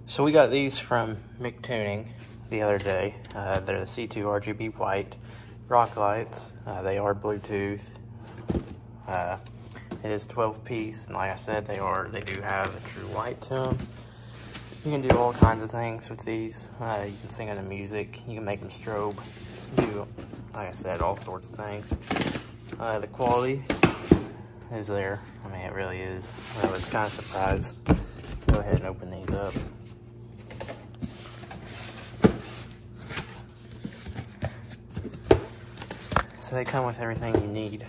So we got these from McTuning the other day. They're the C2 RGB white rock lights. They are Bluetooth. It is 12-piece, and like I said, they do have a true light to them. You can do all kinds of things with these. You can sing into music. You can make them strobe. Do, like I said, all sorts of things. The quality is there. I mean, it really is. I was kind of surprised. Go ahead and open these up. So they come with everything you need.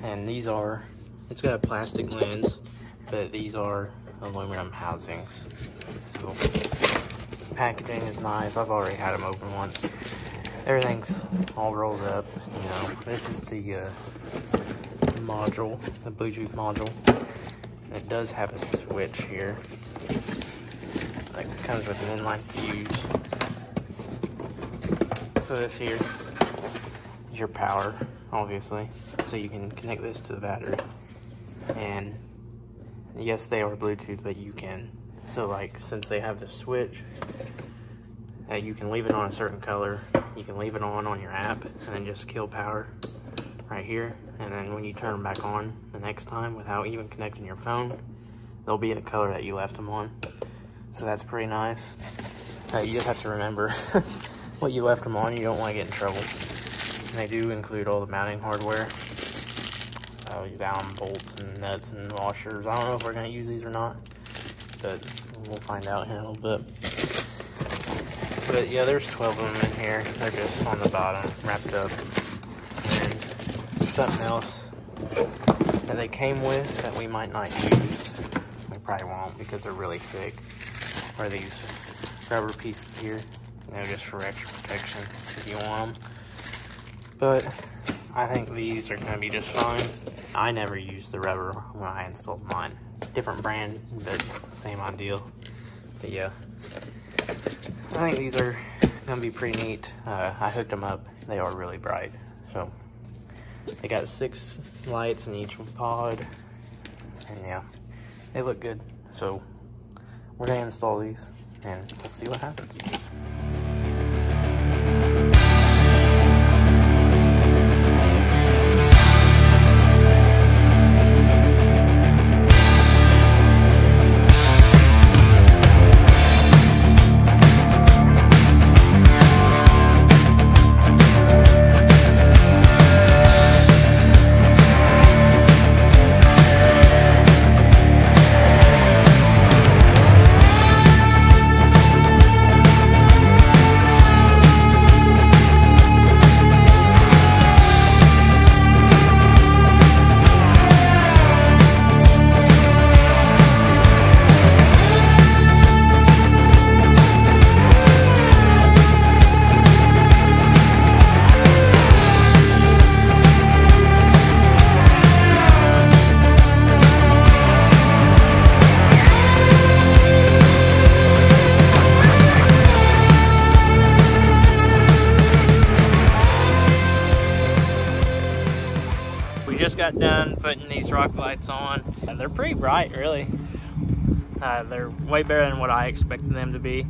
And these are, it's got a plastic lens, but these are aluminum housings. So packaging is nice. I've already had them open once. Everything's all rolled up. You know, this is the module, the Bluetooth module. And it does have a switch here. That comes with an inline fuse. So this here is your power, obviously. So you can connect this to the battery. And yes, they are Bluetooth, but you can. So like, since they have the switch, you can leave it on a certain color. You can leave it on your app, and then just kill power right here. And then when you turn them back on the next time, without even connecting your phone, they'll be the color that you left them on. So that's pretty nice. You just have to remember what you left them on. You don't want to get in trouble. And they do include all the mounting hardware. These Allen bolts and nuts and washers. I don't know if we're going to use these or not, but we'll find out here in a little bit. But yeah, there's 12 of them in here. They're just on the bottom, wrapped up. And something else that they came with that we might not use, we probably won't because they're really thick, are these rubber pieces here. You know, just for extra protection if you want them. But I think these are going to be just fine. I never used the rubber when I installed mine. Different brand, but same ideal. But yeah, I think these are going to be pretty neat. I hooked them up. They are really bright. So they got 6 lights in each pod. And yeah, they look good. So we're going to install these and let's see what happens. Just got done putting these rock lights on. They're pretty bright, really. They're way better than what I expected them to be.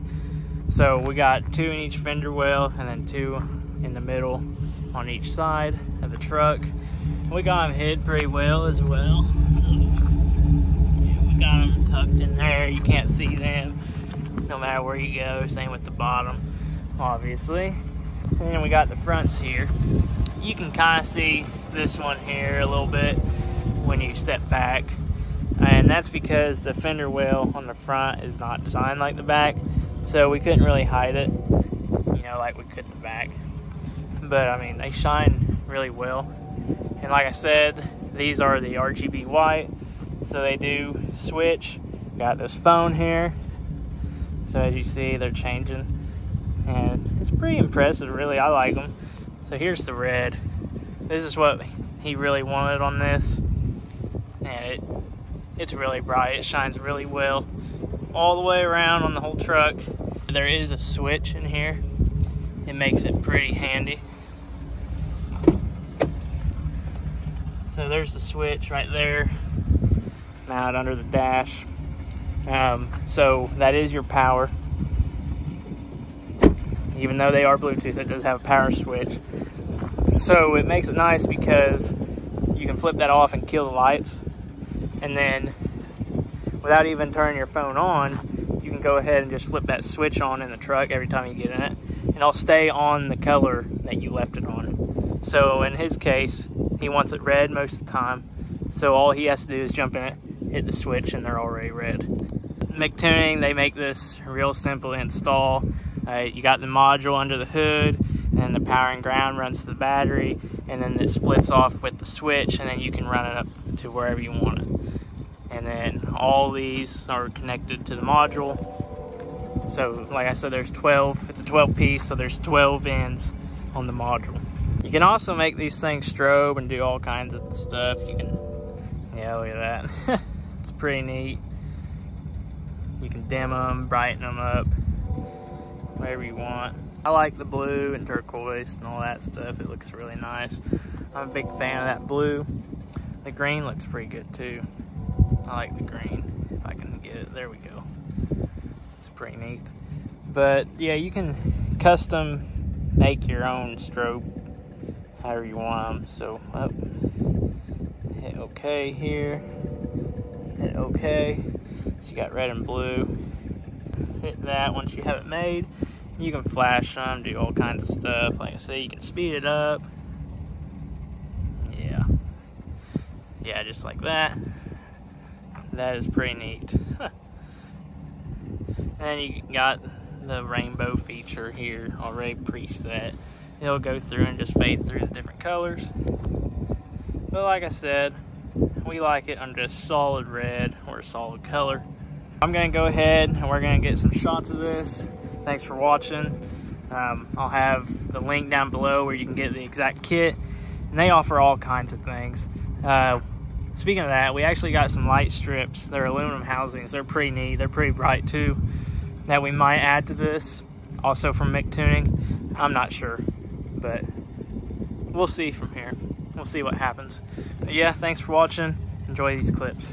So we got 2 in each fender well and then 2 in the middle on each side of the truck. We got them hid pretty well as well. So yeah, we got them tucked in there. You can't see them no matter where you go. Same with the bottom, obviously. And then we got the fronts here. You can kind of see this one here a little bit when you step back, and that's because the fender well on the front is not designed like the back, so we couldn't really hide it, you know, like we could the back. But I mean, they shine really well, and like I said, these are the RGB white, so they do switch. Got this phone here, so as you see, they're changing, and it's pretty impressive, really. I like them. So here's the red. This is what he really wanted on this, and it's really bright. It shines really well all the way around on the whole truck. There is a switch in here. It makes it pretty handy. So there's the switch right there, mounted under the dash. So that is your power. Even though they are Bluetooth, it does have a power switch. So it makes it nice because you can flip that off and kill the lights. And then without even turning your phone on, you can go ahead and just flip that switch on in the truck every time you get in it. And it'll stay on the color that you left it on. So in his case, he wants it red most of the time. So all he has to do is jump in it, hit the switch, and they're already red. McTuning, they make this real simple to install. You got the module under the hood, and the power and ground runs to the battery, and then it splits off with the switch, and then you can run it up to wherever you want it. And then all these are connected to the module. So like I said, there's 12, it's a 12 piece, so there's 12 ends on the module. You can also make these things strobe and do all kinds of stuff. You can, yeah, look at that. It's pretty neat. You can dim them, brighten them up, whatever you want. I like the blue and turquoise and all that stuff. It looks really nice. I'm a big fan of that blue. The green looks pretty good too. I like the green, if I can get it. There we go. It's pretty neat. But yeah, you can custom make your own strobe however you want them. So hit OK here, hit OK. So you got red and blue. Hit that once you have it made. You can flash them, do all kinds of stuff. Like I say, you can speed it up. Yeah, just like that. That is pretty neat. And you got the rainbow feature here already preset. It'll go through and just fade through the different colors. But like I said, we like it under just solid red or a solid color. I'm gonna go ahead and we're gonna get some shots of this. Thanks for watching. I'll have the link down below where you can get the exact kit. And they offer all kinds of things. Speaking of that, we actually got some light strips. They're aluminum housings. They're pretty neat. They're pretty bright too. That we might add to this. Also from McTuning. I'm not sure, but we'll see from here. We'll see what happens. But yeah, thanks for watching. Enjoy these clips.